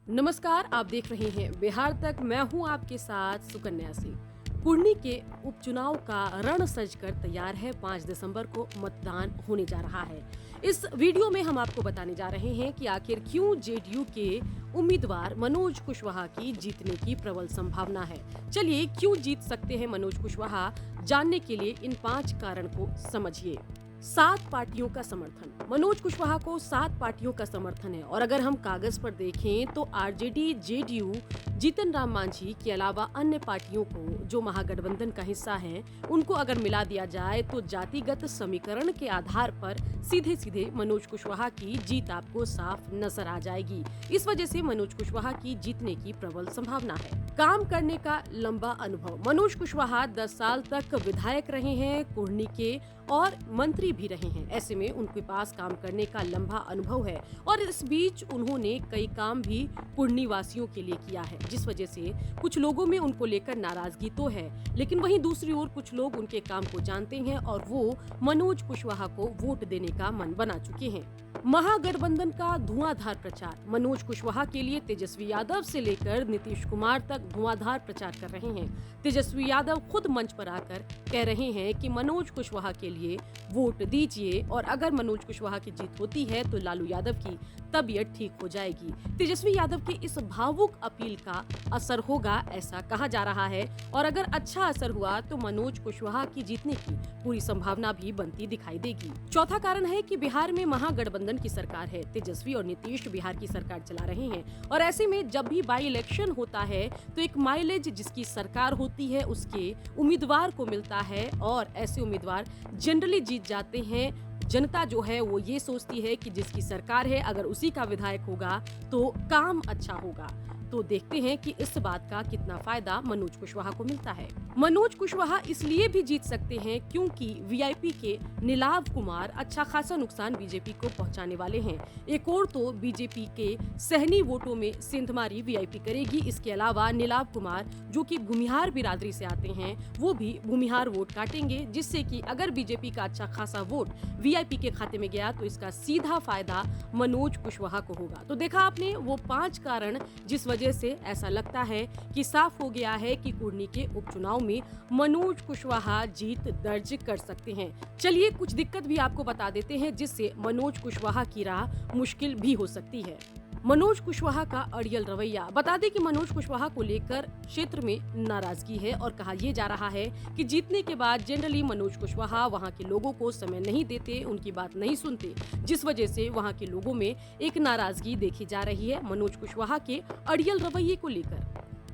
नमस्कार, आप देख रहे हैं बिहार तक। मैं हूं आपके साथ सुकन्या सिंह। कुर्नी के उपचुनाव का रण सजकर तैयार है। 5 दिसंबर को मतदान होने जा रहा है। इस वीडियो में हम आपको बताने जा रहे हैं कि आखिर क्यों जेडीयू के उम्मीदवार मनोज कुशवाहा की जीतने की प्रबल संभावना है। चलिए, क्यों जीत सकते हैं मनोज कुशवाहा, जानने के लिए इन 5 कारण को समझिए। 7 पार्टियों का समर्थन। मनोज कुशवाहा को 7 पार्टियों का समर्थन है और अगर हम कागज पर देखें तो आरजेडी, जेडीयू, जीतन राम मांझी के अलावा अन्य पार्टियों को जो महागठबंधन का हिस्सा हैं, उनको अगर मिला दिया जाए तो जातिगत समीकरण के आधार पर सीधे सीधे मनोज कुशवाहा की जीत आपको साफ नजर आ जाएगी। इस वजह से मनोज कुशवाहा की जीतने की प्रबल संभावना है। काम करने का लंबा अनुभव। मनोज कुशवाहा 10 साल तक विधायक रहे हैं कुर्नी के और मंत्री भी रहे हैं। ऐसे में उनके पास काम करने का लंबा अनुभव है और इस बीच उन्होंने कई काम भी कुर्नी वासियों के लिए किया है, जिस वजह से कुछ लोगों में उनको लेकर नाराजगी तो है, लेकिन वहीं दूसरी ओर कुछ लोग उनके काम को जानते हैं और वो मनोज कुशवाहा को वोट देने का मन बना चुके हैं। महागठबंधन का धुआंधार प्रचार। मनोज कुशवाहा के लिए तेजस्वी यादव से लेकर नीतीश कुमार तक धुआंधार प्रचार कर रहे हैं। तेजस्वी यादव खुद मंच पर आकर कह रहे हैं कि मनोज कुशवाहा के लिए वोट दीजिए और अगर मनोज कुशवाहा की जीत होती है तो लालू यादव की तबीयत ठीक हो जाएगी। तेजस्वी यादव की इस भावुक अपील का असर होगा, ऐसा कहा जा रहा है और अगर अच्छा असर हुआ तो मनोज कुशवाहा की जीतने की पूरी संभावना भी बनती दिखाई देगी। चौथा कारण है कि बिहार में महागठबंधन की सरकार है। तेजस्वी और नीतीश बिहार की सरकार चला रहे हैं और ऐसे में जब भी बाई इलेक्शन होता है तो एक माइलेज जिसकी सरकार होती है उसके उम्मीदवार को मिलता है और ऐसे उम्मीदवार जनरली जीत जाते हैं। जनता जो है वो ये सोचती है कि जिसकी सरकार है अगर उसी का विधायक होगा तो काम अच्छा होगा। तो देखते हैं कि इस बात का कितना फायदा मनोज कुशवाहा को मिलता है। मनोज कुशवाहा इसलिए भी जीत सकते हैं क्योंकि वीआईपी के नीलाव कुमार अच्छा खासा नुकसान बीजेपी को पहुंचाने वाले हैं। एक और तो बीजेपी के सहनी वोटों में सिंधमारी वीआईपी करेगी। इसके अलावा नीलाव कुमार जो कि भूमिहार बिरादरी से आते हैं, वो भी भूमिहार वोट काटेंगे, जिससे कि अगर बीजेपी का अच्छा खासा वोट वीआईपी के खाते में गया तो इसका सीधा फायदा मनोज कुशवाहा को होगा। तो देखा आपने वो 5 कारण जिस वजह से ऐसा लगता है कि साफ हो गया है कि कुर्नी के उपचुनाव में मनोज कुशवाहा जीत दर्ज कर सकते हैं। चलिए, कुछ दिक्कत भी आपको बता देते हैं जिससे मनोज कुशवाहा की राह मुश्किल भी हो सकती है। मनोज कुशवाहा का अड़ियल रवैया। बता दें कि मनोज कुशवाहा को लेकर क्षेत्र में नाराजगी है और कहा यह जा रहा है कि जीतने के बाद जनरली मनोज कुशवाहा वहां के लोगों को समय नहीं देते, उनकी बात नहीं सुनते, जिस वजह से वहां के लोगों में एक नाराजगी देखी जा रही है मनोज कुशवाहा के अड़ियल रवैये को लेकर।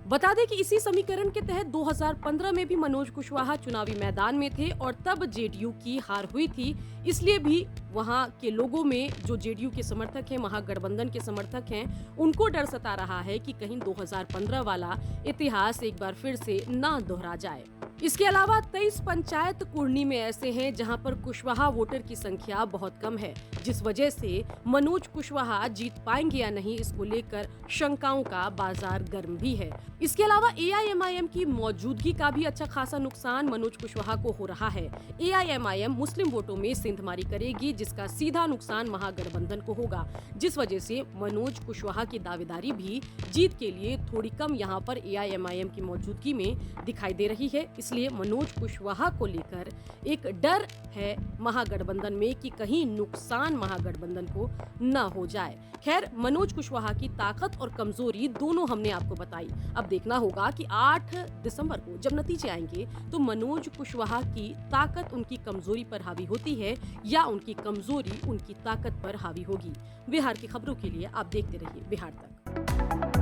बता दें कि इसी समीकरण के तहत 2015 में भी मनोज कुशवाहा चुनावी मैदान में थे और तब जेडीयू की हार हुई थी। इसलिए भी वहां के लोगों में जो जेडीयू के समर्थक हैं, महागठबंधन के समर्थक हैं, उनको डर सता रहा है कि कहीं 2015 वाला इतिहास एक बार फिर से ना दोहरा जाए। इसके अलावा 23 पंचायत कुर्नी में ऐसे हैं जहां पर कुशवाहा वोटर की संख्या बहुत कम है, जिस वजह से मनोज कुशवाहा जीत पाएंगे या नहीं, इसको लेकर शंकाओं का बाजार गर्म भी है। इसके अलावा एआईएमआईएम की मौजूदगी का भी अच्छा खासा नुकसान मनोज कुशवाहा को हो रहा है। एआईएमआईएम मुस्लिम वोटों में सिंधमारी करेगी, जिसका सीधा नुकसान महागठबंधन को होगा, जिस वजह से मनोज कुशवाहा की दावेदारी भी जीत के लिए थोड़ी कम यहाँ पर एआईएमआईएम की मौजूदगी में दिखाई दे रही है। इसलिए मनोज कुशवाहा को लेकर एक डर है महागठबंधन में कि कहीं नुकसान महागठबंधन को न हो जाए। खैर, मनोज कुशवाहा की ताकत और कमजोरी दोनों हमने आपको बताई। अब देखना होगा कि 8 दिसंबर को जब नतीजे आएंगे तो मनोज कुशवाहा की ताकत उनकी कमजोरी पर हावी होती है या उनकी कमजोरी उनकी ताकत पर हावी होगी। बिहार की खबरों के लिए आप देखते रहिए बिहार तक।